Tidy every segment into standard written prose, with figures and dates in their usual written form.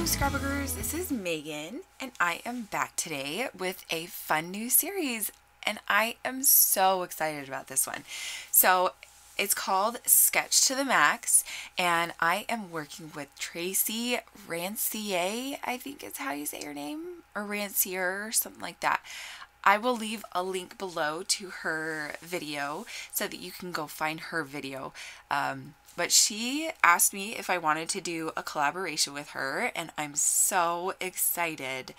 Scrapbookers, this is Megan, and I am back today with a fun new series, and I am so excited about this one. So it's called Sketch to the Max, and I am working with Traci Rancier, I think is how you say her name, or Rancier, or something like that. I will leave a link below to her video so that you can go find her video. But she asked me if I wanted to do a collaboration with her, and I'm so excited.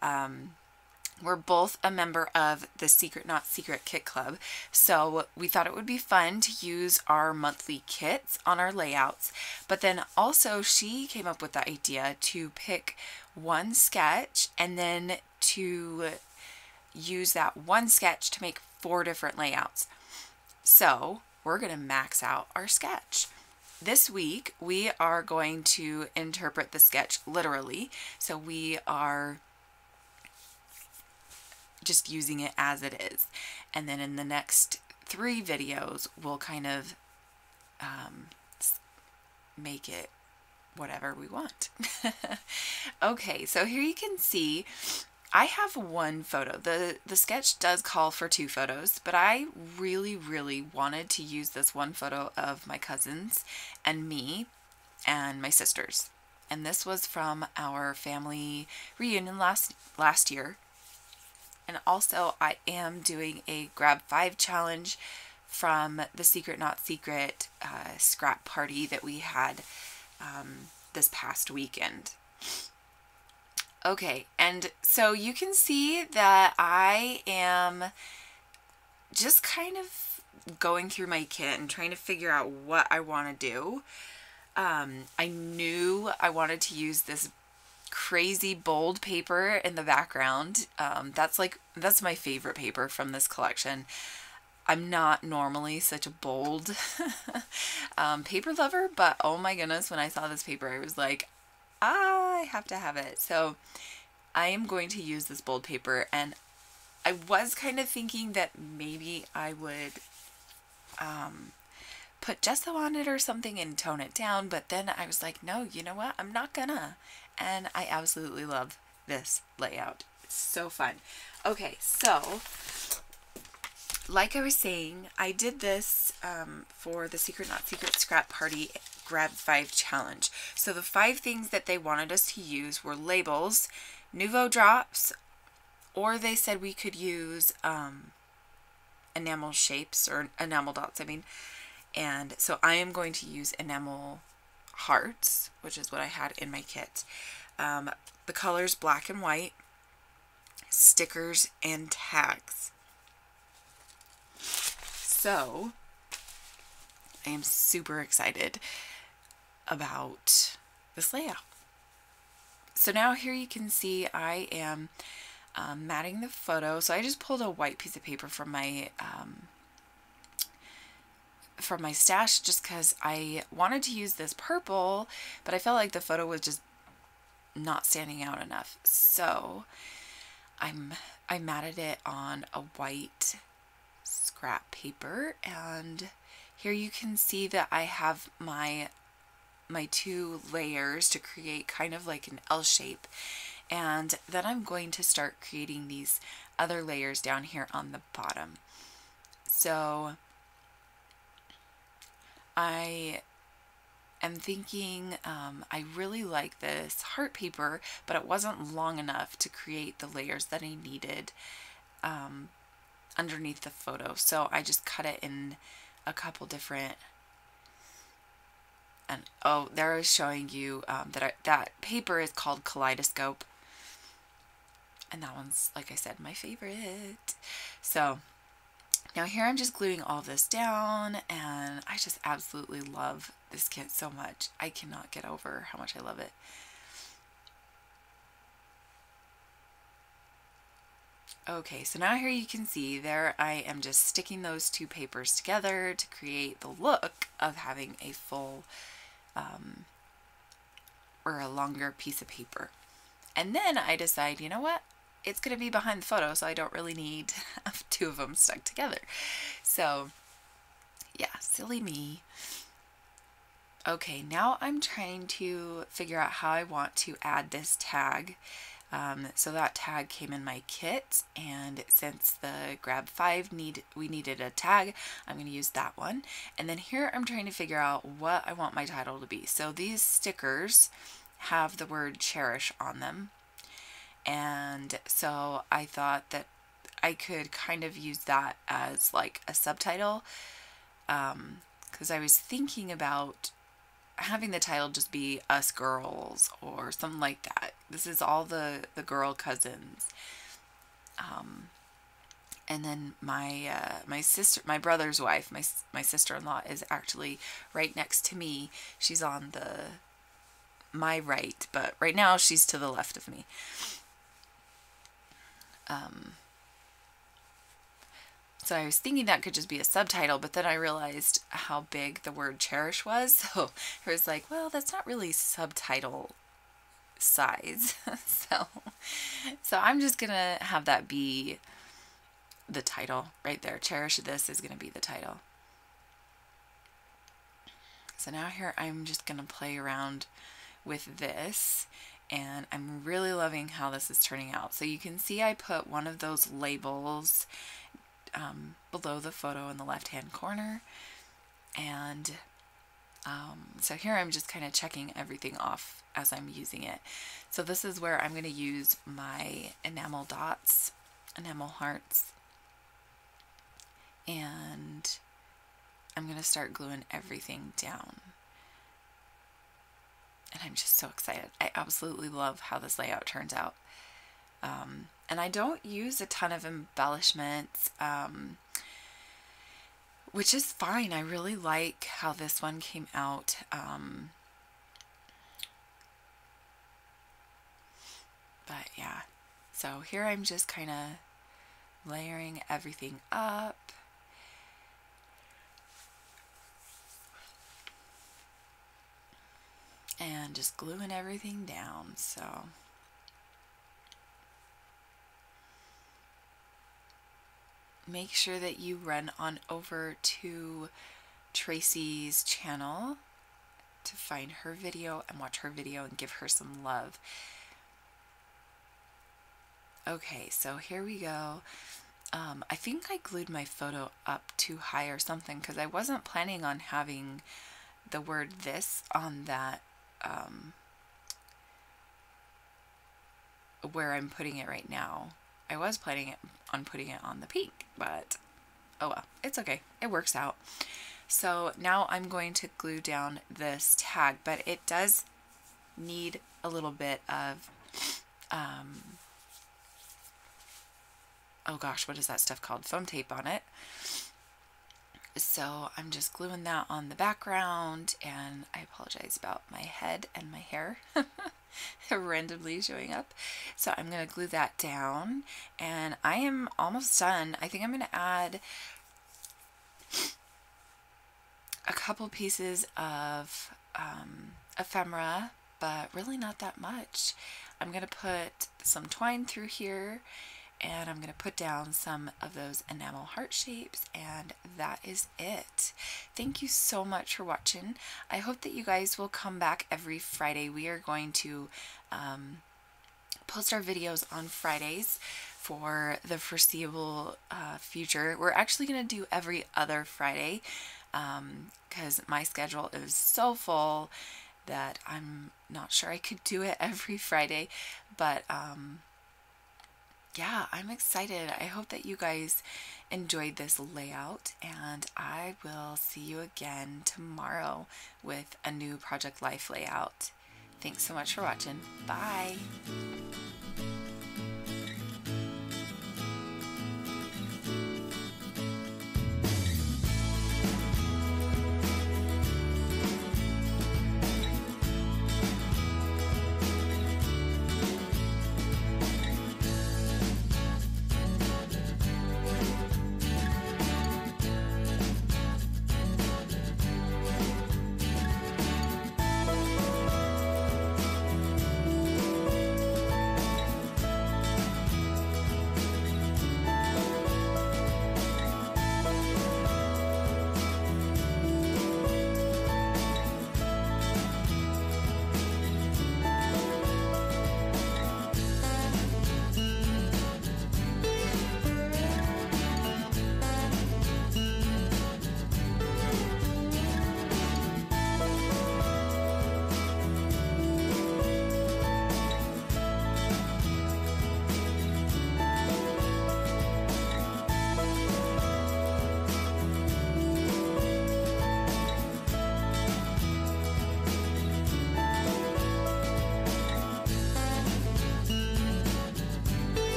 We're both a member of the Secret Not Secret Kit Club, so we thought it would be fun to use our monthly kits on our layouts. But then also she came up with the idea to pick one sketch and then to use that one sketch to make 4 different layouts. So we're going to max out our sketch. This week we are going to interpret the sketch literally, so we are just using it as it is. And then in the next 3 videos we'll kind of make it whatever we want. Okay, so here you can see I have one photo. The sketch does call for 2 photos, but I really wanted to use this one photo of my cousins and me and my sisters. And this was from our family reunion last year. And also I am doing a grab 5 challenge from the Secret Not Secret scrap party that we had this past weekend. Okay, and so you can see that I am just kind of going through my kit and trying to figure out what I want to do. I knew I wanted to use this crazy bold paper in the background. That's my favorite paper from this collection. I'm not normally such a bold paper lover, but oh my goodness, when I saw this paper, I was like, I have to have it. So I am going to use this bold paper, and I was kind of thinking that maybe I would put gesso on it or something and tone it down, but then I was like, no, you know what? I'm not gonna. And I absolutely love this layout. It's so fun. Okay, so like I was saying, I did this for the Secret Not Secret Scrap Party Grab 5 Challenge. So the 5 things that they wanted us to use were labels, Nouveau drops, or they said we could use enamel shapes, or enamel dots, I mean. And so I am going to use enamel hearts, which is what I had in my kit. The colors black and white, stickers, and tags. So I am super excited about this layout. So now here you can see I am matting the photo. So I just pulled a white piece of paper from my stash just because I wanted to use this purple, but I felt like the photo was just not standing out enough. So I matted it on a white scrap paper, and here you can see that I have my 2 layers to create kind of like an L shape, and then I'm going to start creating these other layers down here on the bottom. So I am thinking I really like this heart paper, but it wasn't long enough to create the layers that I needed underneath the photo. So I just cut it in a couple different, and oh, there I was showing you that paper is called Kaleidoscope, and that one's, like I said, my favorite. So now here I'm just gluing all this down, and I just absolutely love this kit so much. I cannot get over how much I love it. Okay, so now here you can see there I am just sticking those 2 papers together to create the look of having a full or a longer piece of paper. And then I decide, you know what? It's going to be behind the photo, so I don't really need to have 2 of them stuck together. So yeah, silly me. Okay, now I'm trying to figure out how I want to add this tag. So that tag came in my kit, and since the Grab 5 we needed a tag, I'm going to use that one. And then here I'm trying to figure out what I want my title to be. So these stickers have the word Cherish on them, and so I thought that I could kind of use that as like a subtitle, because I was thinking about having the title just be Us Girls or something like that. This is all the girl cousins. And then my sister, my brother's wife, my sister-in-law is actually right next to me. She's on my right, but right now she's to the left of me. So I was thinking that could just be a subtitle, but then I realized how big the word cherish was. So I was like, well, that's not really subtitle size. So I'm just going to have that be the title right there. Cherish this is going to be the title. So now here I'm just going to play around with this, and I'm really loving how this is turning out. So you can see I put one of those labels below the photo in the left hand corner, and so here I'm just kind of checking everything off as I'm using it. So this is where I'm going to use my enamel dots, enamel hearts, and I'm going to start gluing everything down. And I'm just so excited. I absolutely love how this layout turns out. And I don't use a ton of embellishments, which is fine. I really like how this one came out. But yeah, so here I'm just kind of layering everything up. And just gluing everything down. So make sure that you run on over to Traci's channel to find her video and watch her video and give her some love. Okay, so here we go. I think I glued my photo up too high or something, because I wasn't planning on having the word this on that where I'm putting it right now. I was planning on putting it on the pink, but oh well, it's okay. It works out. So now I'm going to glue down this tag, but it does need a little bit of, oh gosh, what is that stuff called? Foam tape on it. So I'm just gluing that on the background, and I apologize about my head and my hair randomly showing up. So I'm going to glue that down, and I am almost done. I think I'm going to add a couple pieces of ephemera, but really not that much. I'm going to put some twine through here, and I'm going to put down some of those enamel heart shapes, and that is it. Thank you so much for watching. I hope that you guys will come back every Friday. We are going to post our videos on Fridays for the foreseeable future. We're actually going to do every other Friday because my schedule is so full that I'm not sure I could do it every Friday, but yeah, I'm excited. I hope that you guys enjoyed this layout, and I will see you again tomorrow with a new Project Life layout. Thanks so much for watching. Bye!